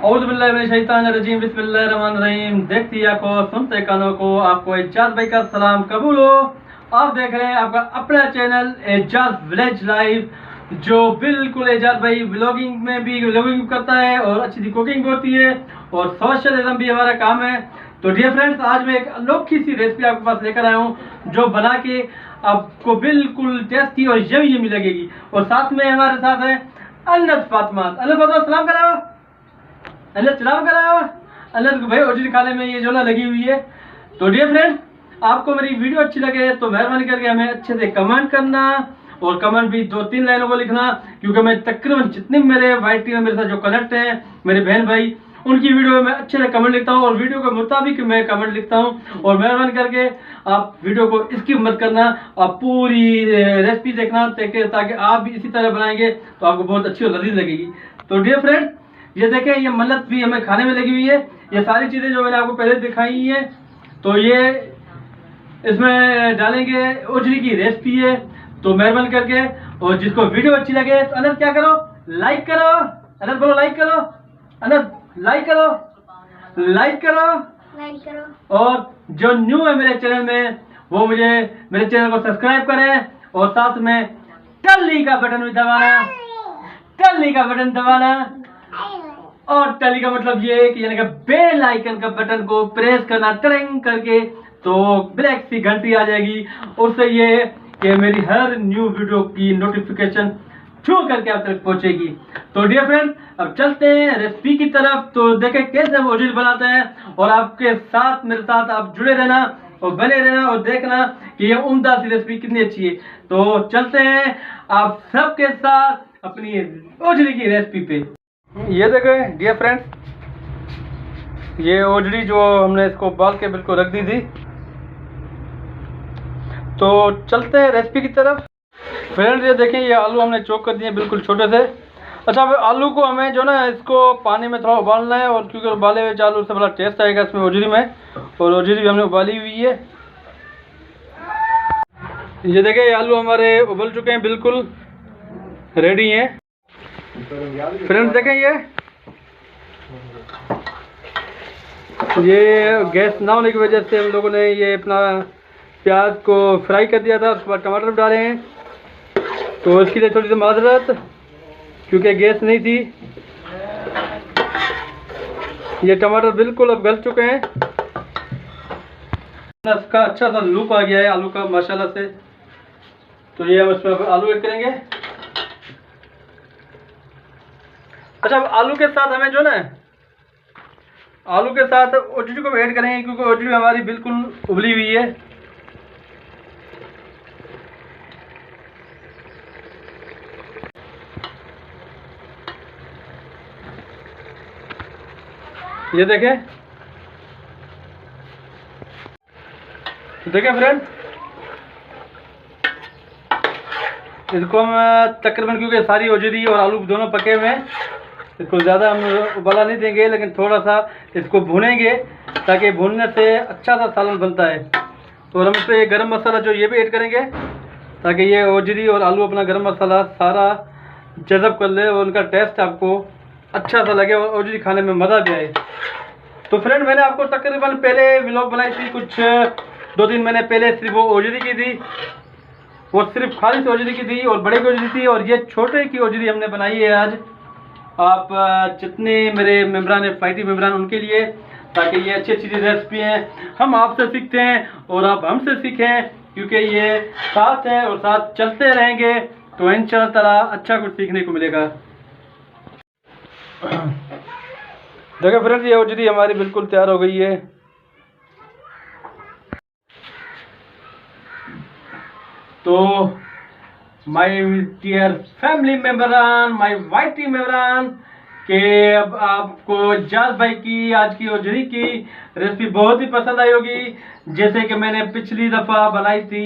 औज़ुबिल्लाहिमिनश्शैतानिर्रजीम बिस्मिल्लाहिर्रहमानिर्रहीम। देखती आंखों सुनते कानों को आपको एजाज भाई का सलाम कबूल हो। आप देख रहे हैं आपका अपना चैनल एजाज विलेज लाइफ, जो बिल्कुल एजाज भाई व्लॉगिंग में भी व्लॉगिंग करता है और अच्छी सी कुकिंग होती है और सोशलिज्म भी हमारा काम है। तो डियर फ्रेंड्स, आज मैं एक अनोखी सी रेसिपी आपके पास लेकर आया हूँ जो बना के आपको बिल्कुल टेस्टी और यमी लगेगी। और साथ में हमारे साथ है अनस फातिमा। अनस फातिमा सलाम कराओ। अल्लाह सलाम कराओ। अल्लाह भाई ओरिजिनल खाने में ये जो ना लगी हुई है। तो डियर फ्रेंड, आपको मेरी वीडियो अच्छी लगे तो मेहरबानी करके हमें अच्छे से कमेंट करना और कमेंट भी 2-3 लाइनों को लिखना, क्योंकि मैं तकरीबन जितने मेरे वाइट टीम में मेरे साथ जो कनेक्ट हैं मेरे बहन भाई, उनकी वीडियो में अच्छे से कमेंट लिखता हूँ और वीडियो के मुताबिक मैं कमेंट लिखता हूँ। और मेहरबानी करके आप वीडियो को स्किप मत करना, आप पूरी रेसिपी देखना ताकि आप भी इसी तरह बनाएंगे तो आपको बहुत अच्छी और लजीज लगेगी। तो डियर फ्रेंड, ये देखें, ये मन्नत भी हमें खाने में लगी हुई है। ये सारी चीज़ें जो मैंने आपको पहले दिखाई हैं, तो ये इसमें डालेंगे ओजरी की रेसिपी है। तो मेहरबानी करके, और जिसको वीडियो अच्छी लगे तो अनस क्या करो, लाइक करो। अनस बोलो लाइक करो। अनस लाइक करो, लाइक करो, लाइक करो। और जो न्यू है मेरे चैनल में वो मुझे मेरे चैनल को सब्सक्राइब करें और साथ में टल्ली का बटन भी दबाना, टल्ली का बटन दबाना। और टली का मतलब ये है कि यानी कि बेल आइकन का बटन को प्रेस करना ट्रिंग करके, तो ब्लैक सी घंटी आ जाएगी। उससे ये है कि मेरी हर न्यू वीडियो की नोटिफिकेशन छू करके आप तक पहुंचेगी। तो डियर फ्रेंड, अब चलते हैं रेसिपी की तरफ। तो देखें कैसे हम ओरिजिनल बनाते हैं और आपके साथ मेरे साथ आप जुड़े रहना और बने रहना और देखना कि ये उम्दा सी रेसिपी कितनी अच्छी है। तो चलते हैं आप सबके साथ अपनी ओरिजिनल की रेसिपी पे। ये देखें डियर फ्रेंड्स, ये ओजड़ी जो हमने इसको उबाल के बिल्कुल रख दी थी। तो चलते हैं रेसिपी की तरफ। फ्रेंड्स, ये देखें, ये आलू हमने चॉप कर दिए बिल्कुल छोटे से। अच्छा, अब आलू को हमें जो ना इसको पानी में थोड़ा उबालना है, और क्योंकि उबाले हुए आलू से बड़ा टेस्ट आएगा इसमें ओजड़ी में। और ओजड़ी भी हमने उबाली हुई है। ये देखें, ये आलू हमारे उबल चुके हैं, बिल्कुल रेडी हैं। फ्रेंड्स देखें, ये गैस ना होने की वजह से हम लोगों ने ये अपना प्याज को फ्राई कर दिया था, उसके बाद टमाटर डाले हैं। तो इसके लिए थोड़ी सी माजरत, क्योंकि गैस नहीं थी। ये टमाटर बिल्कुल अब गल चुके हैं, इसका अच्छा सा लुक आ गया है आलू का माशाल्लाह से। तो ये हम इसमें आलू ऐड करेंगे। अच्छा, अब आलू के साथ हमें जो ना आलू के साथ ओजड़ी को भी ऐड करेंगे, क्योंकि ओजड़ी हमारी बिल्कुल उबली हुई है। ये देखें, देखें फ्रेंड, इसको हम तकरीबन, क्योंकि सारी ओजड़ी और आलू दोनों पके हुए हैं, इसको ज़्यादा हम उबाला नहीं देंगे, लेकिन थोड़ा सा इसको भूनेंगे ताकि भूनने से अच्छा सा सालन बनता है। और हम इसमें गरम मसाला जो ये भी ऐड करेंगे, ताकि ये ओजड़ी और आलू अपना गरम मसाला सारा जज़ब कर ले और उनका टेस्ट आपको अच्छा सा लगे और ओजड़ी खाने में मज़ा भी आए। तो फ्रेंड, मैंने आपको तकरीबन पहले व्लॉग बनाई थी, कुछ 2 दिन मैंने पहले सिर्फ वो ओजड़ी की थी, वो सिर्फ खाली सी ओजड़ी की थी और बड़े की ओजड़ी थी। और ये छोटे की ओजड़ी हमने बनाई है आज, आप जितने मेरे मेम्बरान है, फाइटी मेम्बरान, उनके लिए, ताकि ये अच्छी अच्छी रेसिपी हैं। हम आपसे सीखते हैं और आप हमसे सीखें, क्योंकि ये साथ है और साथ चलते रहेंगे तो इंशाअल्लाह ताला अच्छा कुछ सीखने को मिलेगा। देखो फ्रेंड्स, ये ओजड़ी हमारी बिल्कुल तैयार हो गई है। तो माय डियर फैमिली मेम्बरान, माय वाइटी मेम्बरान, कि अब आपको इजाज भाई की आज की होजरी की रेसिपी बहुत ही पसंद आई होगी। जैसे कि मैंने पिछली दफ़ा बनाई थी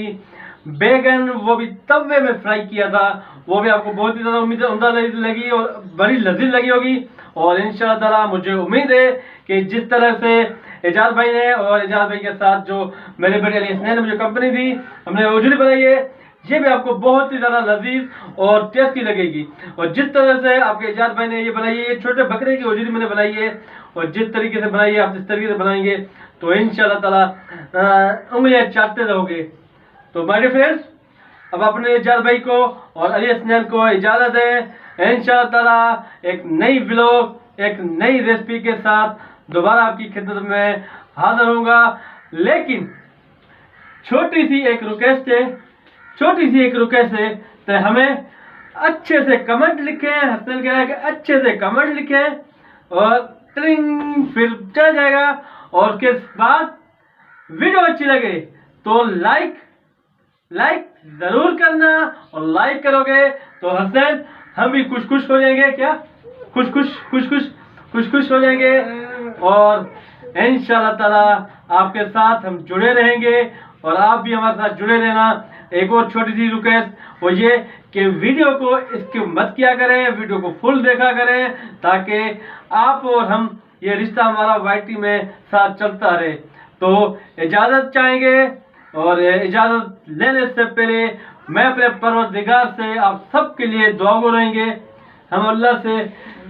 बैगन, वो भी तवे में फ्राई किया था, वो भी आपको बहुत ही ज़्यादा उम्दा लगी और बड़ी लजीज लगी होगी। और इंशाअल्लाह ताला मुझे उम्मीद है कि जिस तरह से एजाज भाई ने और एजाज भाई के साथ जो मेरे बेटे अली हसनैन ने मुझे कंपनी दी, हमने होजरी बनाई है, ये भी आपको बहुत ही ज़्यादा लजीज और टेस्टी लगेगी। और जिस तरह से आपके एजाज भाई ने ये बनाई है, ये छोटे बकरे की होजरी मैंने बनाई है, और जिस तरीके से बनाई है आप जिस तरीके से बनाएंगे तो इंशाअल्लाह ताला उंगलियां चाटते रहोगे। तो माय डियर फ्रेंड्स, अब अपने एजाज भाई को और अली हसनैन को इजाज़त दें। इंशाअल्लाह ताला एक नई व्लॉग, एक नई रेसिपी के साथ दोबारा आपकी खिदमत में हाजिर होऊंगा। लेकिन छोटी सी एक रिक्वेस्ट है तो हमें अच्छे से कमेंट लिखें, हसन कह रहा है कि अच्छे से कमेंट लिखें और ट्रिंग फिर चल जाएगा। और उसके बाद वीडियो अच्छी लगे तो लाइक जरूर करना, और लाइक करोगे तो हसन हम भी खुश हो जाएंगे। क्या खुश हो जाएंगे। और इंशाअल्लाह ताला आपके साथ हम जुड़े रहेंगे और आप भी हमारे साथ जुड़े रहना। एक और छोटी सी रिक्वेस्ट वो ये कि वीडियो को इसके मत किया करें, वीडियो को फुल देखा करें ताकि आप और हम ये रिश्ता हमारा वाईटी में साथ चलता रहे। तो इजाज़त चाहेंगे, और इजाज़त लेने से पहले मैं अपने परवरदिगार से आप सबके लिए दुआगो रहेंगे। हम अल्लाह से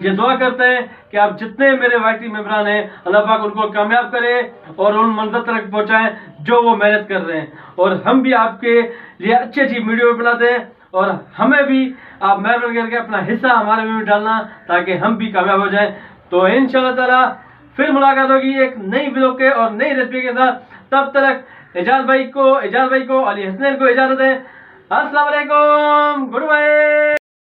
ये दुआ करते हैं कि आप जितने मेरे वाईटी मेंबरान हैं, अल्लाह पाक उनको कामयाब करे और उन मंजिल तक पहुँचाएँ जो वो मेहनत कर रहे हैं। और हम भी आपके लिए अच्छी वीडियो बनाते हैं, और हमें भी आप मेहरबानी करके अपना हिस्सा हमारे में भी डालना ताकि हम भी कामयाब हो जाएं। तो इंशाअल्लाह ताला फिर मुलाकात होगी एक नई व्लॉग के और नई रेसिपी के साथ। तब तक एजाज भाई को अली हसनैन को इजाज़त दें। अस्सलाम वालेकुम, गुड बाय।